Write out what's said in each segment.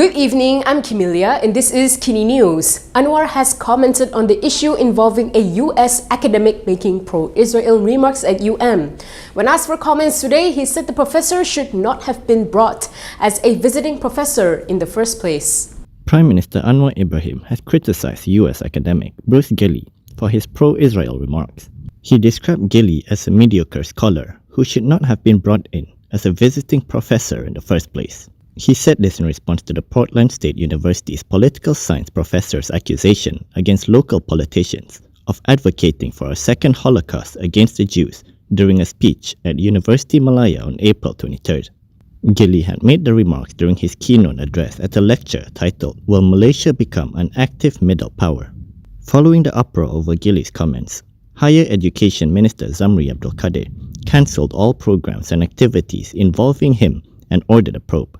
Good evening, I'm Camelia and this is Kini News. Anwar has commented on the issue involving a US academic making pro-Israel remarks at When asked for comments today, he said the professor should not have been brought as a visiting professor in the first place. Prime Minister Anwar Ibrahim has criticized US academic Bruce Gilley for his pro-Israel remarks. He described Gilley as a mediocre scholar who should not have been brought in as a visiting professor in the first place. He said this in response to the Portland State University's political science professor's accusation against local politicians of advocating for a second Holocaust against the Jews during a speech at University Malaya on April 23rd. Gilley had made the remarks during his keynote address at a lecture titled "Will Malaysia Become an Active Middle Power?" Following the uproar over Gilley's comments, Higher Education Minister Zamri Abdul Kadir cancelled all programs and activities involving him and ordered a probe.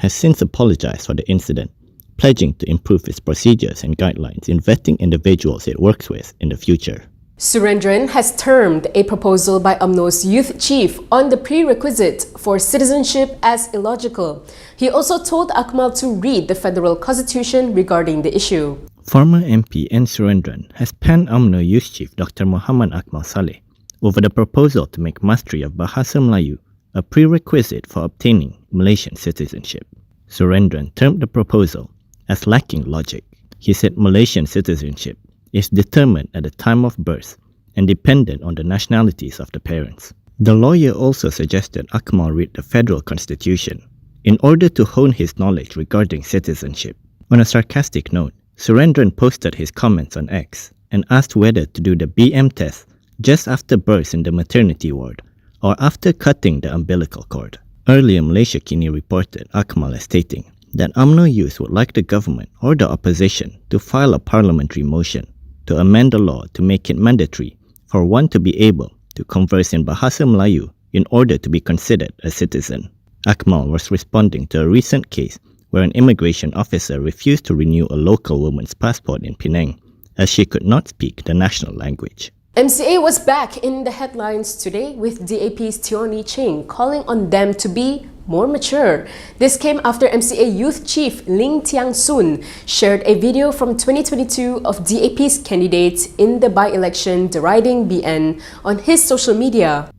has since apologized for the incident, pledging to improve its procedures and guidelines in vetting individuals it works with in the future. Surendran has termed a proposal by UMNO's youth chief on the prerequisite for citizenship as illogical. He also told Akmal to read the federal constitution regarding the issue. Former MP N. Surendran has panned UMNO youth chief Dr. Muhammad Akmal Saleh over the proposal to make mastery of Bahasa Melayu a prerequisite for obtaining Malaysian citizenship. Surendran termed the proposal as lacking logic. He said Malaysian citizenship is determined at the time of birth and dependent on the nationalities of the parents. The lawyer also suggested Akmal read the federal constitution in order to hone his knowledge regarding citizenship. On a sarcastic note, Surendran posted his comments on X and asked whether to do the BM test just after birth in the maternity ward or after cutting the umbilical cord. Earlier, Malaysia Kini reported Akmal as stating that UMNO youth would like the government or the opposition to file a parliamentary motion to amend the law to make it mandatory for one to be able to converse in Bahasa Melayu in order to be considered a citizen. Akmal was responding to a recent case where an immigration officer refused to renew a local woman's passport in Penang as she could not speak the national language. MCA was back in the headlines today with DAP's Tioni Ching calling on them to be more mature. This came after MCA Youth Chief Ling Tiang Soon shared a video from 2022 of DAP's candidates in the by-election deriding BN on his social media.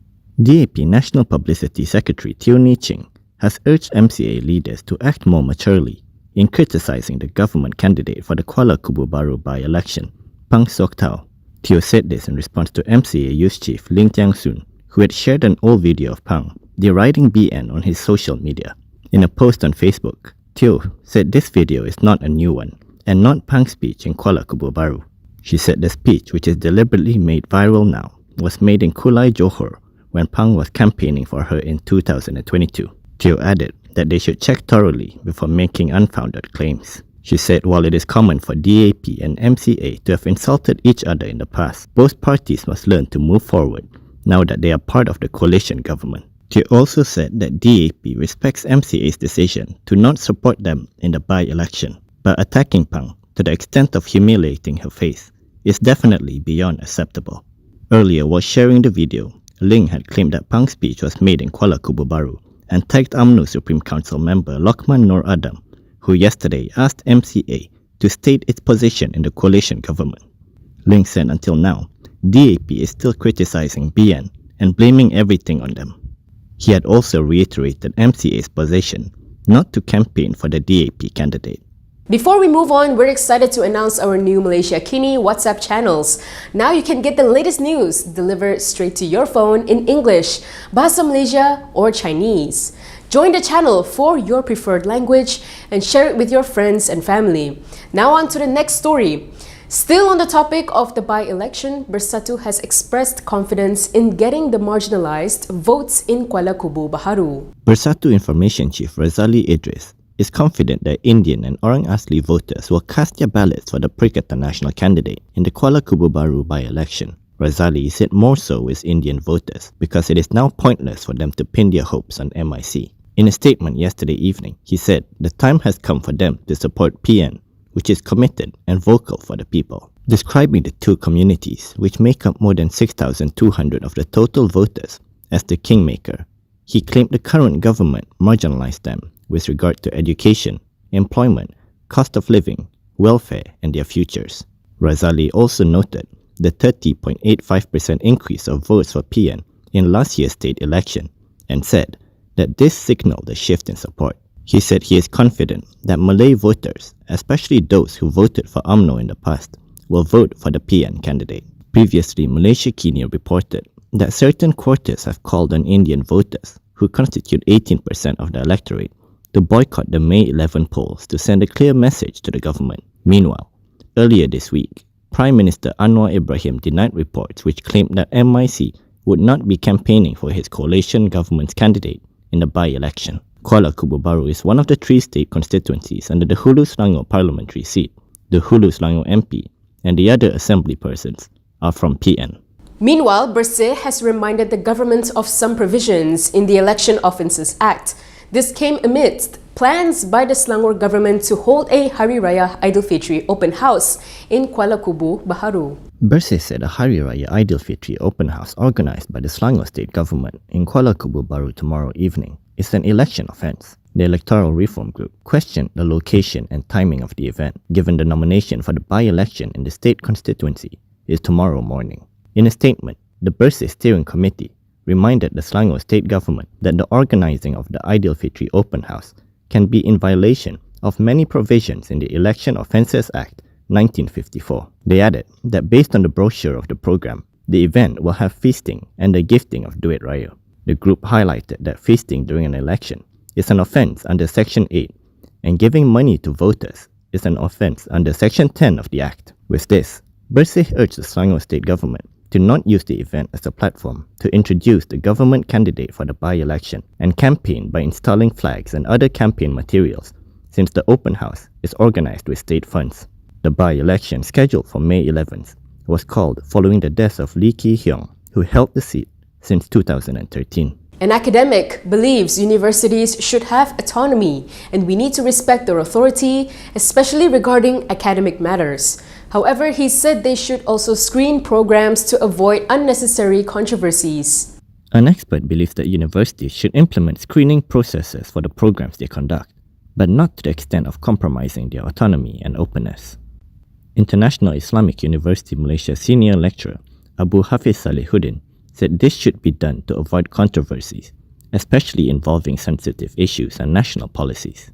DAP National Publicity Secretary Tioni Ching has urged MCA leaders to act more maturely in criticizing the government candidate for the Kuala Kubu Baru by-election, Pang Sok Tau. Teo said this in response to MCA Youth Chief Ling Tiang Soon, who had shared an old video of Pang deriding BN on his social media. In a post on Facebook, Teo said this video is not a new one and not Pang's speech in Kuala Kubu Baru. She said the speech, which is deliberately made viral now, was made in Kulai, Johor when Pang was campaigning for her in 2022. Teo added that they should check thoroughly before making unfounded claims. She said while it is common for DAP and MCA to have insulted each other in the past, both parties must learn to move forward now that they are part of the coalition government. She also said that DAP respects MCA's decision to not support them in the by-election, but attacking Pang to the extent of humiliating her face is definitely beyond acceptable. Earlier, while sharing the video, Ling had claimed that Pang's speech was made in Kuala Kubu Baru and tagged UMNO Supreme Council member Lokman Nur Adam, who yesterday asked MCA to state its position in the coalition government. Ling said until now, DAP is still criticizing BN and blaming everything on them. He had also reiterated MCA's position not to campaign for the DAP candidate. Before we move on, we're excited to announce our new Malaysia Kini WhatsApp channels. Now you can get the latest news delivered straight to your phone in English, Bahasa Malaysia, or Chinese. Join the channel for your preferred language and share it with your friends and family. Now on to the next story. Still on the topic of the by-election, Bersatu has expressed confidence in getting the marginalized votes in Kuala Kubu Baharu. Bersatu Information Chief Razali Idris is confident that Indian and Orang Asli voters will cast their ballots for the Perikatan Nasional candidate in the Kuala Kubu Baru by-election. Razali said more so with Indian voters because it is now pointless for them to pin their hopes on MIC. In a statement yesterday evening, he said the time has come for them to support PN, which is committed and vocal for the people. Describing the two communities, which make up more than 6,200 of the total voters, as the kingmaker, he claimed the current government marginalized them with regard to education employment, cost of living, welfare, and their futures. Razali also noted the 30.85% increase of votes for PN in last year's state election and said that this signaled a shift in support. He said he is confident that Malay voters, especially those who voted for UMNO in the past, will vote for the PN candidate. Previously, Malaysia Kini reported that certain quarters have called on Indian voters, who constitute 18% of the electorate, to boycott the May 11 polls to send a clear message to the government. Meanwhile, earlier this week, Prime Minister Anwar Ibrahim denied reports which claimed that MIC would not be campaigning for his coalition government's candidate in the by-election. Kuala Kubu Baru is one of the 3 state constituencies under the Hulu Selangor parliamentary seat. The Hulu Selangor MP and the other assembly persons are from PN. Meanwhile, Bersih has reminded the government of some provisions in the Election Offences Act. This came amidst plans by the Selangor government to hold a Hari Raya Aidilfitri open house in Kuala Kubu Baru. Bersih said a Hari Raya Aidilfitri open house organized by the Selangor state government in Kuala Kubu Baru tomorrow evening is an election offence. The Electoral Reform Group questioned the location and timing of the event, given the nomination for the by-election in the state constituency is tomorrow morning. In a statement, the Bersih Steering Committee reminded the Selangor state government that the organizing of the Aidilfitri open house can be in violation of many provisions in the Election Offences Act 1954. They added that based on the brochure of the program, the event will have feasting and the gifting of duit raya. The group highlighted that feasting during an election is an offence under Section 8 and giving money to voters is an offence under Section 10 of the Act. With this, Bersih urged the Selangor state government to not use the event as a platform to introduce the government candidate for the by-election and campaign by installing flags and other campaign materials, since the open house is organized with state funds. The by-election scheduled for May 11th was called following the death of Lee Ki-hyong, who held the seat since 2013. An academic believes universities should have autonomy and we need to respect their authority, especially regarding academic matters. However, he said they should also screen programs to avoid unnecessary controversies. An expert believes that universities should implement screening processes for the programs they conduct, but not to the extent of compromising their autonomy and openness. International Islamic University Malaysia senior lecturer Abu Hafiz Salihuddin said this should be done to avoid controversies, especially involving sensitive issues and national policies.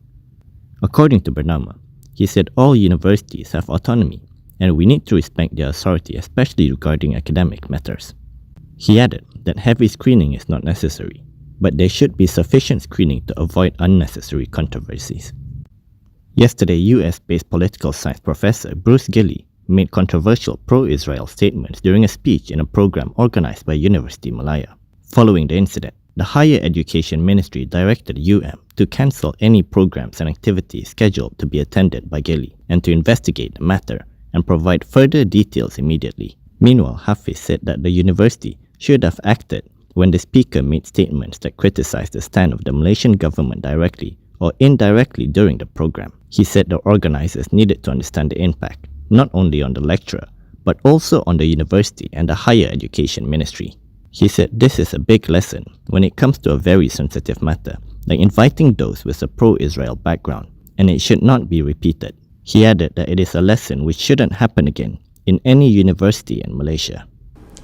According to Bernama, he said all universities have autonomy and we need to respect their authority, especially regarding academic matters. He added that heavy screening is not necessary, but there should be sufficient screening to avoid unnecessary controversies. Yesterday, US-based political science professor Bruce Gilley made controversial pro-Israel statements during a speech in a program organized by University Malaya. Following the incident, the Higher Education Ministry directed UM to cancel any programs and activities scheduled to be attended by Gilley and to investigate the matter and provide further details immediately. Meanwhile, Hafiz said that the university should have acted when the speaker made statements that criticized the stand of the Malaysian government directly or indirectly during the program. He said the organizers needed to understand the impact, not only on the lecturer, but also on the university and the Higher Education Ministry. He said this is a big lesson when it comes to a very sensitive matter, like inviting those with a pro-Israel background, and it should not be repeated. He added that it is a lesson which shouldn't happen again in any university in Malaysia.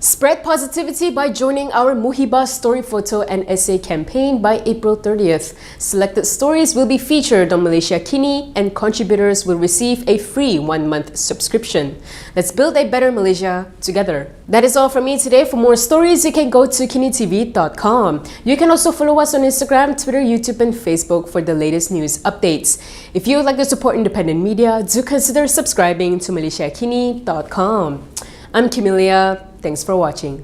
Spread positivity by joining our Muhibah story photo and essay campaign by April 30th. Selected stories will be featured on Malaysia Kini and contributors will receive a free 1-month subscription. Let's build a better Malaysia together. That is all from me today. For more stories, you can go to kinitv.com. You can also follow us on Instagram, Twitter, YouTube and Facebook for the latest news updates. If you would like to support independent media, do consider subscribing to MalaysiaKini.com. I'm Camelia. Thanks for watching.